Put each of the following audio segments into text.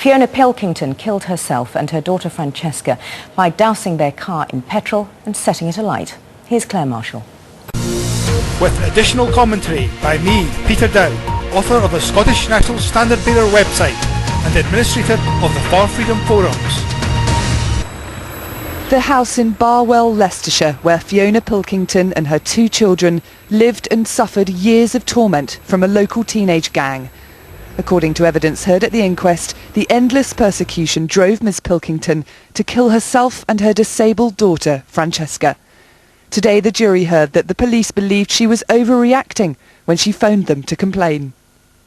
Fiona Pilkington killed herself and her daughter Francecca by dousing their car in petrol and setting it alight. Here's Claire Marshall. With additional commentary by me, Peter Dow, author of the Scottish National Standard Bearer website and administrator of the For Freedom forums. The house in Bulwell, Leicestershire, where Fiona Pilkington and her 2 children lived and suffered years of torment from a local teenage gang. According to evidence heard at the inquest, the endless persecution drove Ms Pilkington to kill herself and her disabled daughter, Francecca. Today the jury heard that the police believed she was overreacting when she phoned them to complain.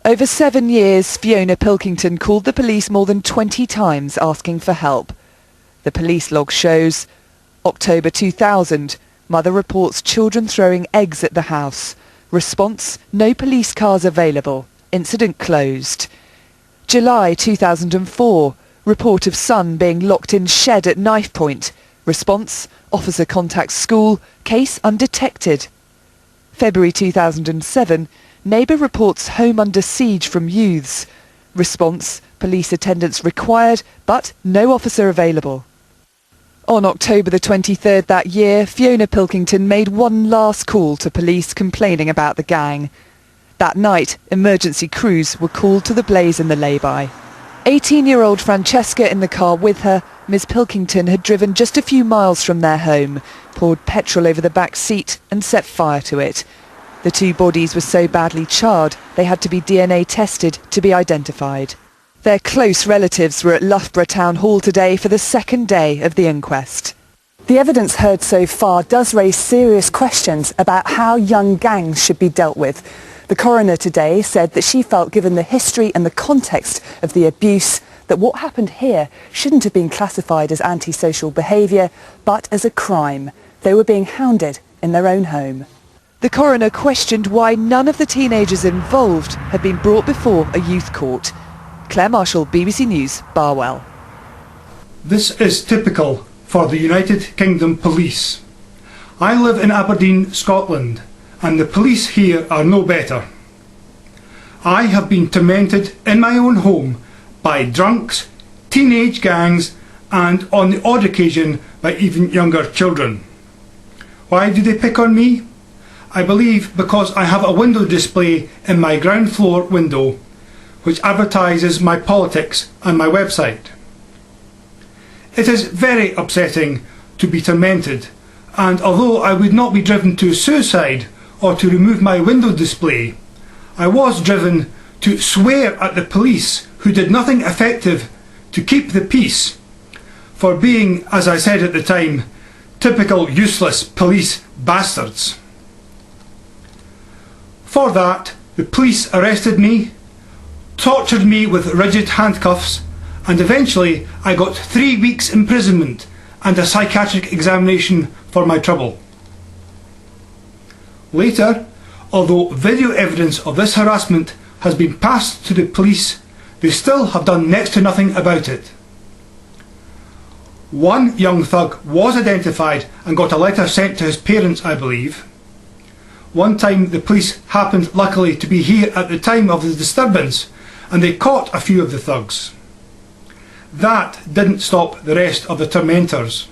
Over 7 years, Fiona Pilkington called the police more than 20 times asking for help. The police log shows October 2000, mother reports children throwing eggs at the house. Response, no police cars available. Incident closed. July 2004, report of son being locked in shed at knife point. Response, officer contacts school, case undetected. February 2007, neighbour reports home under siege from youths. Response, police attendance required, but no officer available. On October the 23rd that year, Fiona Pilkington made one last call to police complaining about the gang. That night, emergency crews were called to the blaze in the lay-by. 18-year-old Francecca in the car with her, Ms Pilkington had driven just a few miles from their home, poured petrol over the back seat and set fire to it. The 2 bodies were so badly charred they had to be DNA tested to be identified. Their close relatives were at Loughborough Town Hall today for the 2nd day of the inquest. The evidence heard so far does raise serious questions about how young gangs should be dealt with. The coroner today said that she felt, given the history and the context of the abuse, that what happened here shouldn't have been classified as antisocial behaviour, but as a crime. They were being hounded in their own home. The coroner questioned why none of the teenagers involved had been brought before a youth court. Claire Marshall, BBC News, Bulwell. This is typical for the United Kingdom Police. I live in Aberdeen, Scotland, and the police here are no better. I have been tormented in my own home by drunks, teenage gangs, and on the odd occasion by even younger children. Why do they pick on me? I believe because I have a window display in my ground floor window which advertises my politics and my website. It is very upsetting to be tormented, and although I would not be driven to suicide or to remove my window display, I was driven to swear at the police who did nothing effective to keep the peace for being, as I said at the time, typical useless police bastards. For that, the police arrested me, tortured me with rigid handcuffs, and eventually I got 3 weeks imprisonment and a psychiatric examination for my trouble. Later, although video evidence of this harassment has been passed to the police, they still have done next to nothing about it. One young thug was identified and got a letter sent to his parents, I believe. One time the police happened luckily to be here at the time of the disturbance, and they caught a few of the thugs. That didn't stop the rest of the tormentors.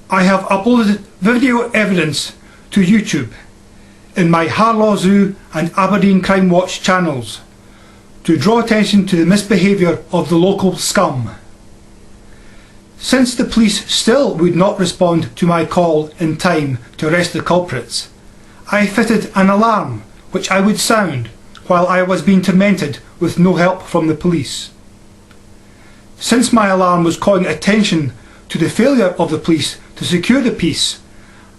I have uploaded video evidence to YouTube in my Harlaw Zoo and Aberdeen Crime Watch channels to draw attention to the misbehaviour of the local scum. Since the police still would not respond to my call in time to arrest the culprits, I fitted an alarm which I would sound while I was being tormented with no help from the police. Since my alarm was calling attention to the failure of the police to secure the peace,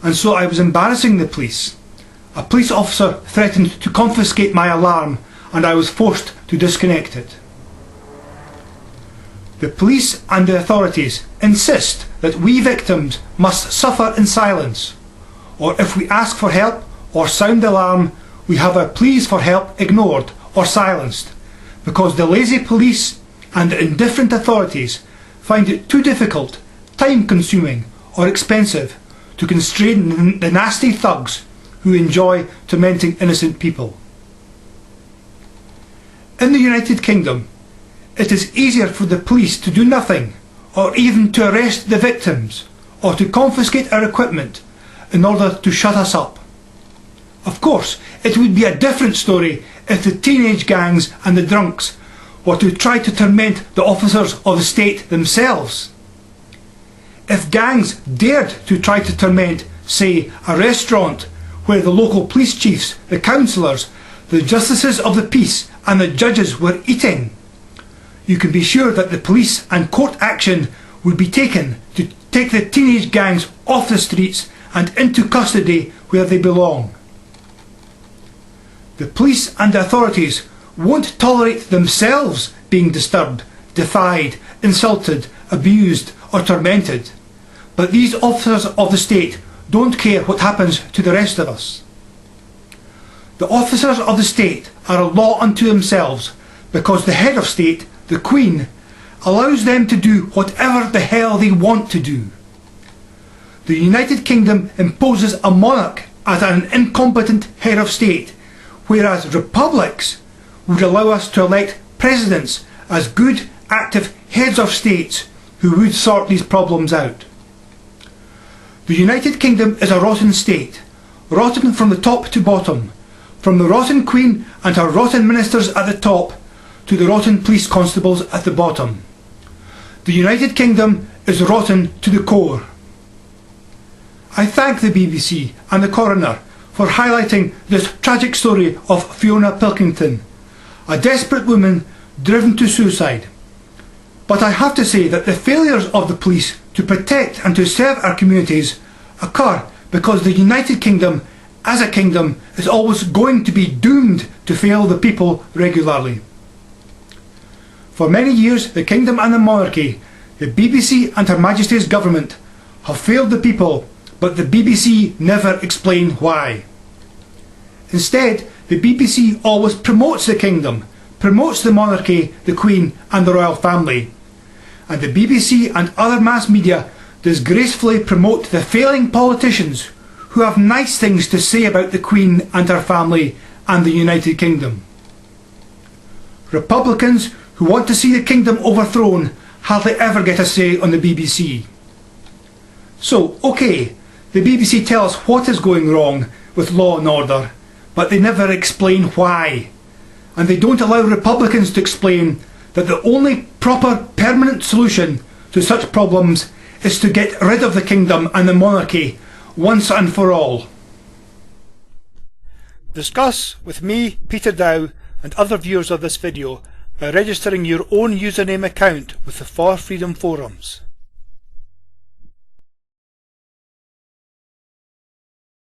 and so I was embarrassing the police, a police officer threatened to confiscate my alarm and I was forced to disconnect it. The police and the authorities insist that we victims must suffer in silence, or if we ask for help or sound the alarm, we have our pleas for help ignored or silenced, because the lazy police and the indifferent authorities find it too difficult, time-consuming or expensive to constrain the nasty thugs who enjoy tormenting innocent people. In the United Kingdom, it is easier for the police to do nothing, or even to arrest the victims, or to confiscate our equipment in order to shut us up. Of course, it would be a different story if the teenage gangs and the drunks were to try to torment the officers of the state themselves. If gangs dared to try to torment, say, a restaurant where the local police chiefs, the councillors, the justices of the peace and the judges were eating, you can be sure that the police and court action would be taken to take the teenage gangs off the streets and into custody where they belong. The police and the authorities won't tolerate themselves being disturbed, defied, insulted, abused or tormented. But these officers of the state don't care what happens to the rest of us. The officers of the state are a law unto themselves because the head of state, the Queen, allows them to do whatever the hell they want to do. The United Kingdom imposes a monarch as an incompetent head of state, whereas republics would allow us to elect presidents as good, active heads of states who would sort these problems out. The United Kingdom is a rotten state, rotten from the top to bottom, from the rotten Queen and her rotten ministers at the top to the rotten police constables at the bottom. The United Kingdom is rotten to the core. I thank the BBC and the Coroner for highlighting this tragic story of Fiona Pilkington, a desperate woman driven to suicide. But I have to say that the failures of the police to protect and to serve our communities occur because the United Kingdom, as a kingdom, is always going to be doomed to fail the people regularly. For many years, the kingdom and the monarchy, the BBC and Her Majesty's government have failed the people, but the BBC never explain why. Instead, the BBC always promotes the kingdom, promotes the monarchy, the Queen and the royal family. And the BBC and other mass media disgracefully promote the failing politicians who have nice things to say about the Queen and her family and the United Kingdom. Republicans who want to see the kingdom overthrown hardly ever get a say on the BBC. So, okay, the BBC tell us what is going wrong with law and order, but they never explain why. And they don't allow Republicans to explain that the only proper permanent solution to such problems is to get rid of the kingdom and the monarchy once and for all. Discuss with me, Peter Dow, and other viewers of this video by registering your own username account with the For Freedom forums.